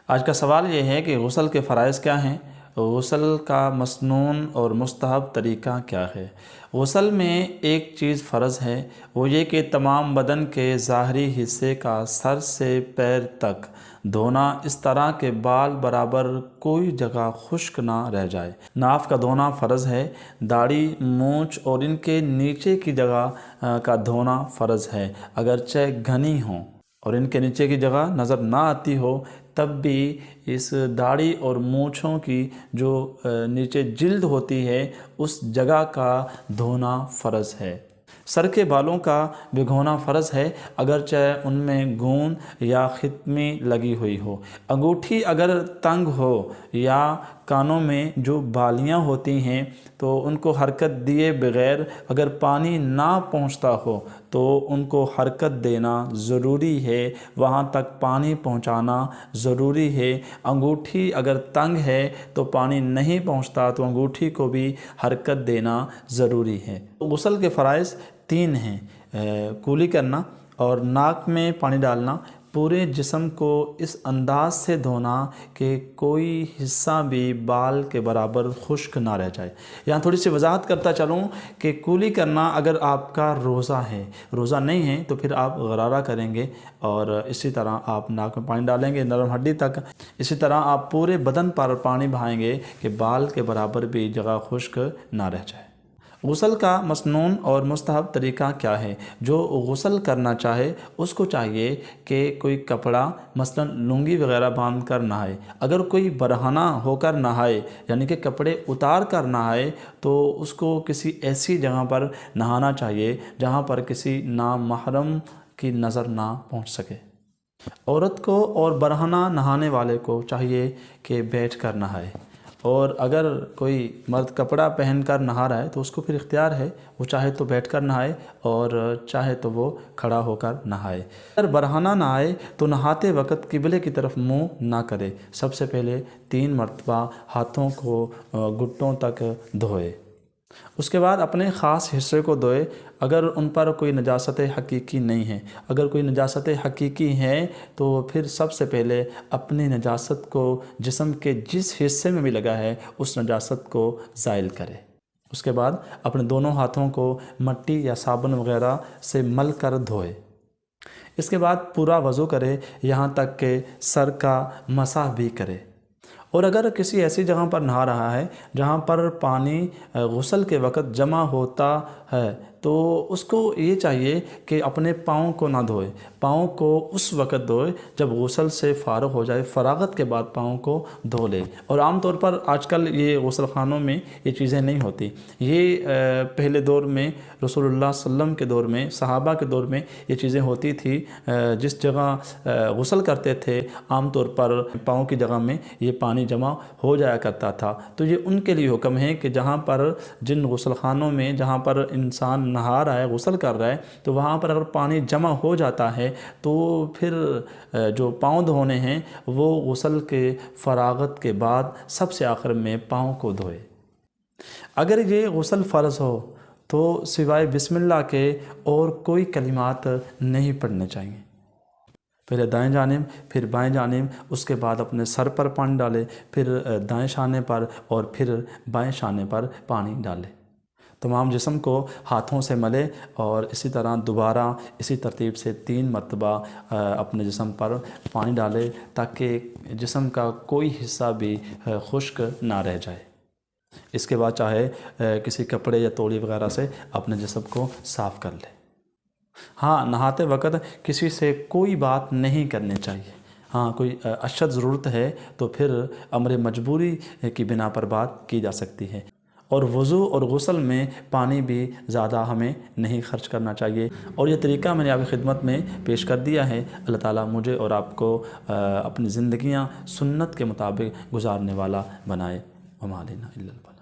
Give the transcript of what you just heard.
آج کا سوال یہ ہے کہ غسل کے فرائض کیا ہیں؟ غسل کا مسنون اور مستحب طریقہ کیا ہے؟ غسل میں ایک چیز فرض ہے، وہ یہ کہ تمام بدن کے ظاہری حصے کا سر سے پیر تک دھونا، اس طرح کے بال برابر کوئی جگہ خشک نہ رہ جائے۔ ناف کا دھونا فرض ہے، داڑھی، مونچھ اور ان کے نیچے کی جگہ کا دھونا فرض ہے، اگرچہ گھنی ہوں اور ان کے نیچے کی جگہ نظر نہ آتی ہو تب بھی اس داڑھی اور مونچھوں کی جو نیچے جلد ہوتی ہے اس جگہ کا دھونا فرض ہے۔ سر کے بالوں کا بھگونا فرض ہے، اگرچہ ان میں گوند یا خطمی لگی ہوئی ہو۔ انگوٹھی اگر تنگ ہو یا کانوں میں جو بالیاں ہوتی ہیں تو ان کو حرکت دیے بغیر اگر پانی نہ پہنچتا ہو تو ان کو حرکت دینا ضروری ہے، وہاں تک پانی پہنچانا ضروری ہے۔ انگوٹھی اگر تنگ ہے تو پانی نہیں پہنچتا تو انگوٹھی کو بھی حرکت دینا ضروری ہے۔ غسل کے فرائض 3 ہیں، کولی کرنا اور ناک میں پانی ڈالنا، پورے جسم کو اس انداز سے دھونا کہ کوئی حصہ بھی بال کے برابر خشک نہ رہ جائے۔ یہاں تھوڑی سی وضاحت کرتا چلوں کہ کولی کرنا اگر آپ کا روزہ ہے، روزہ نہیں ہے تو پھر آپ غرارہ کریں گے اور اسی طرح آپ ناک میں پانی ڈالیں گے نرم ہڈی تک، اسی طرح آپ پورے بدن پر پانی بہائیں گے کہ بال کے برابر بھی جگہ خشک نہ رہ جائے۔ غسل کا مسنون اور مستحب طریقہ کیا ہے؟ جو غسل کرنا چاہے اس کو چاہیے کہ کوئی کپڑا مثلا لنگی وغیرہ باندھ کر نہائے۔ اگر کوئی برہنہ ہو کر نہائے یعنی کہ کپڑے اتار کر نہائے تو اس کو کسی ایسی جگہ پر نہانا چاہیے جہاں پر کسی نامحرم کی نظر نہ پہنچ سکے۔ عورت کو اور برہنہ نہانے والے کو چاہیے کہ بیٹھ کر نہائے، اور اگر کوئی مرد کپڑا پہن کر نہا رہا ہے تو اس کو پھر اختیار ہے، وہ چاہے تو بیٹھ کر نہائے اور چاہے تو وہ کھڑا ہو کر نہائے۔ اگر برہنہ نہائے تو نہاتے وقت قبلے کی طرف منہ نہ کرے، سب سے پہلے 3 مرتبہ ہاتھوں کو گھٹنوں تک دھوئے، اس کے بعد اپنے خاص حصے کو دھوئے اگر ان پر کوئی نجاست حقیقی نہیں ہے۔ اگر کوئی نجاست حقیقی ہے تو پھر سب سے پہلے اپنی نجاست کو جسم کے جس حصے میں بھی لگا ہے اس نجاست کو زائل کرے، اس کے بعد اپنے دونوں ہاتھوں کو مٹی یا صابن وغیرہ سے مل کر دھوئے، اس کے بعد پورا وضو کرے یہاں تک کہ سر کا مسح بھی کرے۔ اور اگر کسی ایسی جگہ پر نہا رہا ہے جہاں پر پانی غسل کے وقت جمع ہوتا ہے تو اس کو یہ چاہیے کہ اپنے پاؤں کو نہ دھوئے، پاؤں کو اس وقت دھوئے جب غسل سے فارغ ہو جائے، فراغت کے بعد پاؤں کو دھو لے۔ اور عام طور پر آج کل یہ غسل خانوں میں یہ چیزیں نہیں ہوتی، یہ پہلے دور میں رسول اللہ صلی اللہ علیہ وسلم کے دور میں، صحابہ کے دور میں یہ چیزیں ہوتی تھی۔ جس جگہ غسل کرتے تھے عام طور پر پاؤں کی جگہ میں یہ پانی جمع ہو جایا کرتا تھا، تو یہ ان کے لیے حکم ہے کہ جہاں پر جن غسل خانوں میں جہاں پر انسان نہا رہا ہے، غسل کر رہا ہے، تو وہاں پر اگر پانی جمع ہو جاتا ہے تو پھر جو پاؤں دھونے ہیں وہ غسل کے فراغت کے بعد سب سے آخر میں پاؤں کو دھوئے۔ اگر یہ غسل فرض ہو تو سوائے بسم اللہ کے اور کوئی کلمات نہیں پڑھنے چاہیے۔ پہلے دائیں جانب پھر بائیں جانب، اس کے بعد اپنے سر پر پانی ڈالے، پھر دائیں شانے پر اور پھر بائیں شانے پر پانی ڈالے، تمام جسم کو ہاتھوں سے ملے اور اسی طرح دوبارہ اسی ترتیب سے 3 مرتبہ اپنے جسم پر پانی ڈالے تاکہ جسم کا کوئی حصہ بھی خشک نہ رہ جائے۔ اس کے بعد چاہے کسی کپڑے یا توڑی وغیرہ سے اپنے جسم کو صاف کر لے۔ ہاں، نہاتے وقت کسی سے کوئی بات نہیں کرنی چاہیے، ہاں کوئی اشد ضرورت ہے تو پھر امر مجبوری کی بنا پر بات کی جا سکتی ہے۔ اور وضو اور غسل میں پانی بھی زیادہ ہمیں نہیں خرچ کرنا چاہیے، اور یہ طریقہ میں نے آپ کی خدمت میں پیش کر دیا ہے۔ اللہ تعالیٰ مجھے اور آپ کو اپنی زندگیاں سنت کے مطابق گزارنے والا بنائے۔ وما علینا الا البلاغ۔